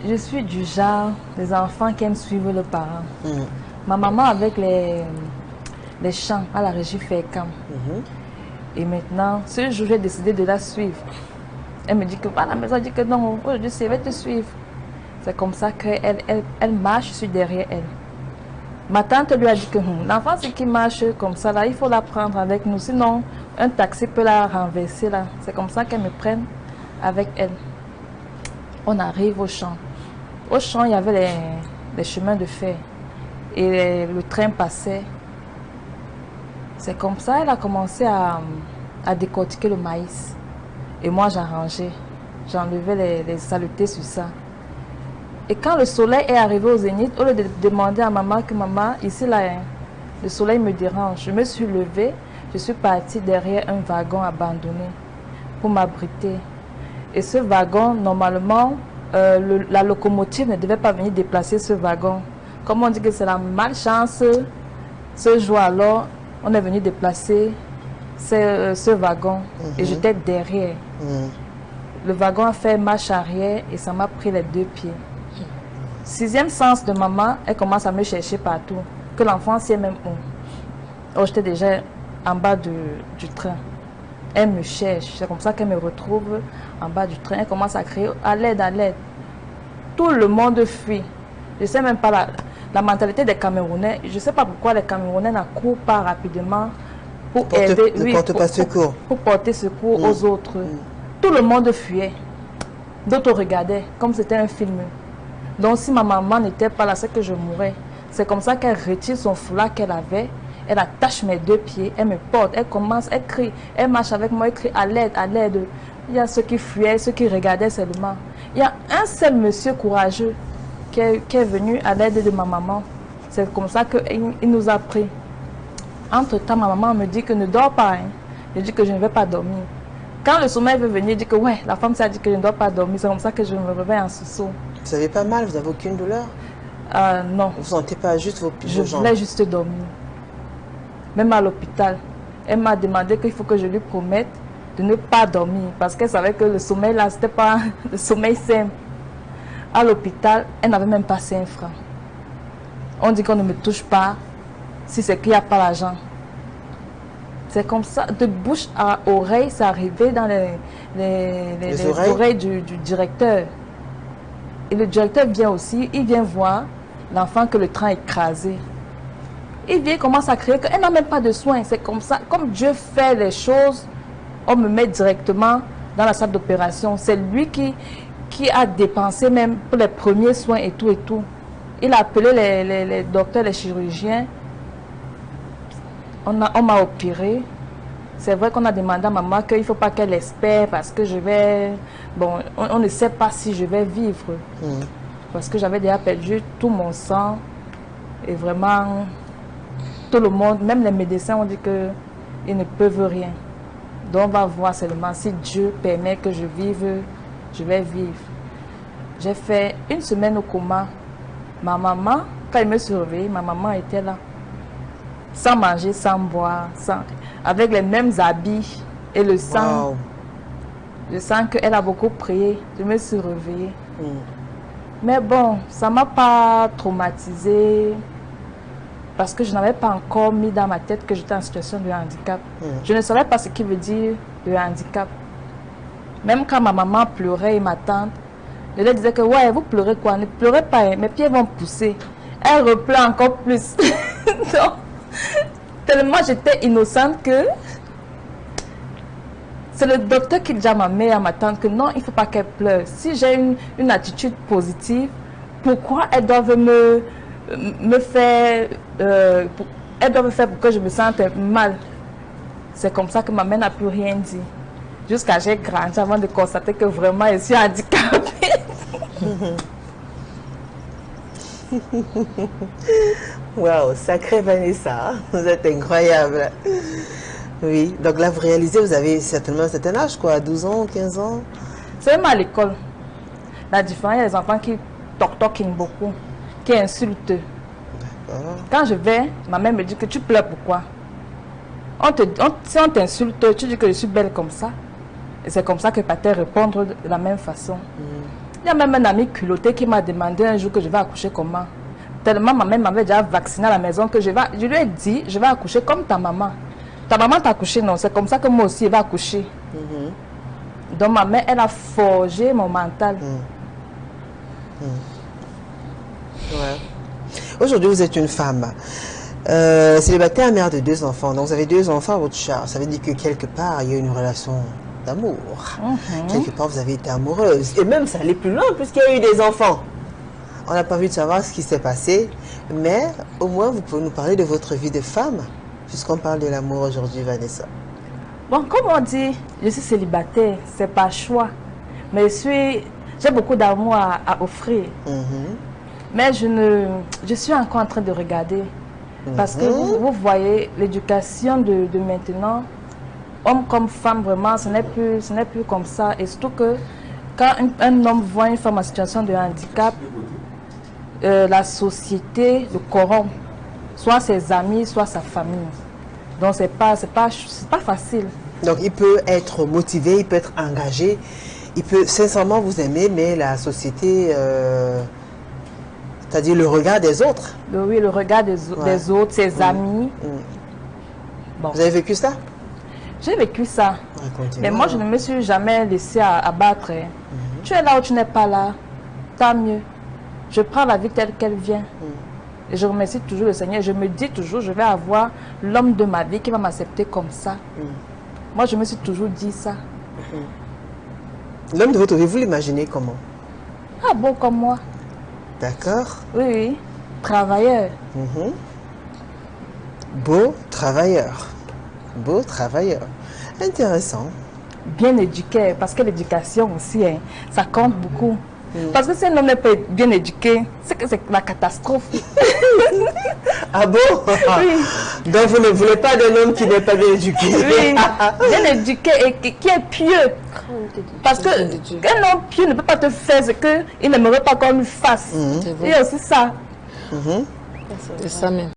Je suis du genre des enfants qui aiment suivre le parent. Ma maman avec les chants à la régie Fécam. Et maintenant, ce jour, j'ai décidé de la suivre. Elle me dit que va à la maison, elle dit que non, aujourd'hui, je vais te suivre. C'est comme ça qu'elle elle marche, je suis derrière elle. Ma tante lui a dit que l'enfant, c'est qui marche comme ça, là, il faut la prendre avec nous. Sinon, un taxi peut la renverser là. C'est comme ça qu'elle me prenne avec elle. On arrive au champ. Au champ, il y avait les chemins de fer. Et le train passait. C'est comme ça qu'elle a commencé à décortiquer le maïs. Et moi, j'arrangeais. J'enlevais les saletés sur ça. Et quand le soleil est arrivé au zénith, au lieu de demander à maman que maman, ici là, le soleil me dérange, je me suis levée, je suis partie derrière un wagon abandonné pour m'abriter. Et ce wagon, normalement, la locomotive ne devait pas venir déplacer ce wagon. Comme on dit que c'est la malchance, ce jour alors, on est venu déplacer ce wagon et j'étais derrière. Le wagon a fait marche arrière et ça m'a pris les 2 pieds. 6e sens de maman, elle commence à me chercher partout. Que l'enfant sait même où. Oh, j'étais déjà en bas du train. Elle me cherche. C'est comme ça qu'elle me retrouve en bas du train. Elle commence à crier à l'aide, à l'aide. Tout le monde fuit. Je ne sais même pas la mentalité des Camerounais. Je ne sais pas pourquoi les Camerounais n'accourent pas rapidement pour aider. Pour porter secours aux autres. Tout le monde fuyait. D'autres regardaient comme c'était un film. Donc si ma maman n'était pas là, c'est que je mourrais. C'est comme ça qu'elle retire son foulard qu'elle avait. Elle attache mes 2 pieds, elle me porte, elle commence, elle crie, elle marche avec moi, elle crie à l'aide, à l'aide. Il y a ceux qui fuyaient, ceux qui regardaient seulement. Il y a un seul monsieur courageux qui est venu à l'aide de ma maman. C'est comme ça qu'il nous a pris. Entre-temps, ma maman me dit que ne dors pas. Je dis que je ne vais pas dormir. Quand le sommeil veut venir, je dis que ouais, la femme s'est dit que je ne dois pas dormir. C'est comme ça que je me réveille en sursaut. Vous n'avez pas mal, vous n'avez aucune douleur? Non. Vous ne sentez pas juste vos jambes? Je voulais juste dormir. Même à l'hôpital, elle m'a demandé qu'il faut que je lui promette de ne pas dormir. Parce qu'elle savait que le sommeil là, c'était pas le sommeil simple. À l'hôpital, elle n'avait même pas 5 francs. On dit qu'on ne me touche pas si c'est qu'il n'y a pas l'argent. C'est comme ça, de bouche à oreille, c'est arrivé dans les oreilles du directeur. Et le directeur vient aussi, il vient voir l'enfant que le train a écrasé. Il vient, commence à crier qu'elle n'a même pas de soins. C'est comme ça, comme Dieu fait les choses, on me met directement dans la salle d'opération. C'est lui qui a dépensé même pour les premiers soins et tout et tout. Il a appelé les docteurs, les chirurgiens. On m'a opéré. C'est vrai qu'on a demandé à maman qu'il ne faut pas qu'elle espère parce que je vais... Bon, on ne sait pas si je vais vivre. Parce que j'avais déjà perdu tout mon sang. Et vraiment, tout le monde, même les médecins ont dit qu'ils ne peuvent rien. Donc on va voir seulement si Dieu permet que je vive, je vais vivre. J'ai fait 1 semaine au coma. Ma maman, quand elle me surveillait, ma maman était là. Sans manger, sans boire, avec les mêmes habits et le sang. Wow. Je sens qu'elle a beaucoup prié. Je me suis réveillée. Mais bon, ça ne m'a pas traumatisée parce que je n'avais pas encore mis dans ma tête que j'étais en situation de handicap. Je ne savais pas ce qui veut dire le handicap. Même quand ma maman pleurait et ma tante, je leur disais que ouais, vous pleurez quoi? Ne pleurez pas, hein, mes pieds vont pousser. Elle repleure encore plus. Donc, tellement j'étais innocente que c'est le docteur qui dit à ma mère, à ma tante que non, il ne faut pas qu'elle pleure. Si j'ai une attitude positive, pourquoi elles doivent me faire elles doivent me faire pour que je me sente mal? C'est comme ça que ma mère n'a plus rien dit. Jusqu'à j'ai grandi avant de constater que vraiment je suis handicapée. Waouh, sacrée Vanessa, vous êtes incroyable. Oui, donc là vous réalisez, vous avez certainement un certain âge, quoi, 12 ans, 15 ans. C'est même à l'école. La différence, il y a des enfants qui toquent beaucoup, qui insultent. Quand je vais, ma mère me dit que tu pleures pourquoi? Si on t'insulte, tu dis que je suis belle comme ça. Et c'est comme ça que Pater répondre de la même façon. Il y a même un ami culotté qui m'a demandé un jour que je vais accoucher comment. Tellement ma mère m'avait déjà vacciné à la maison que je lui ai dit, je vais accoucher comme ta maman. Ta maman t'a accouché, non? C'est comme ça que moi aussi, je vais accoucher. Donc ma mère, elle a forgé mon mental. Ouais. Aujourd'hui, vous êtes une femme célibataire, mère de 2 enfants. Donc vous avez 2 enfants à votre charge. Ça veut dire que quelque part, il y a une relation d'amour. Quelque part, vous avez été amoureuse. Et même, ça allait plus loin puisqu'il y a eu des enfants. On n'a pas envie de savoir ce qui s'est passé, mais au moins, vous pouvez nous parler de votre vie de femme, puisqu'on parle de l'amour aujourd'hui, Vanessa. Bon, comme on dit, je suis célibataire, c'est pas choix. Mais j'ai beaucoup d'amour à offrir. Mais je suis encore en train de regarder. Parce que vous voyez, l'éducation de maintenant, homme comme femme, vraiment, ce n'est plus comme ça. Et surtout que quand un homme voit une femme en situation de handicap, la société le corrompt, soit ses amis, soit sa famille. Donc c'est pas facile. Donc il peut être motivé, il peut être engagé, il peut sincèrement vous aimer, mais la société, c'est-à-dire le regard des autres. Oui, le regard des autres, ses amis. Bon. Vous avez vécu ça? J'ai vécu ça. Mais moi, je ne me suis jamais laissée abattre. Tu es là ou tu n'es pas là, tant mieux. Je prends la vie telle qu'elle vient. Et je remercie toujours le Seigneur. Je me dis toujours, je vais avoir l'homme de ma vie qui va m'accepter comme ça. Moi, je me suis toujours dit ça. L'homme de votre vie, vous l'imaginez comment? Ah bon, comme moi. D'accord. Oui, oui. Travailleur. Beau travailleur. Beau travailleur. Intéressant. Bien éduqué, parce que l'éducation aussi, hein, ça compte beaucoup. Parce que si un homme n'est pas bien éduqué, c'est que c'est la catastrophe. Ah bon? Oui. Donc vous ne voulez pas d'un homme qui n'est pas bien éduqué? Oui, bien éduqué et qui est pieux. Parce qu'un homme pieux ne peut pas te faire ce qu'il n'aimerait pas qu'on lui fasse. Il y a aussi ça. C'est ça même.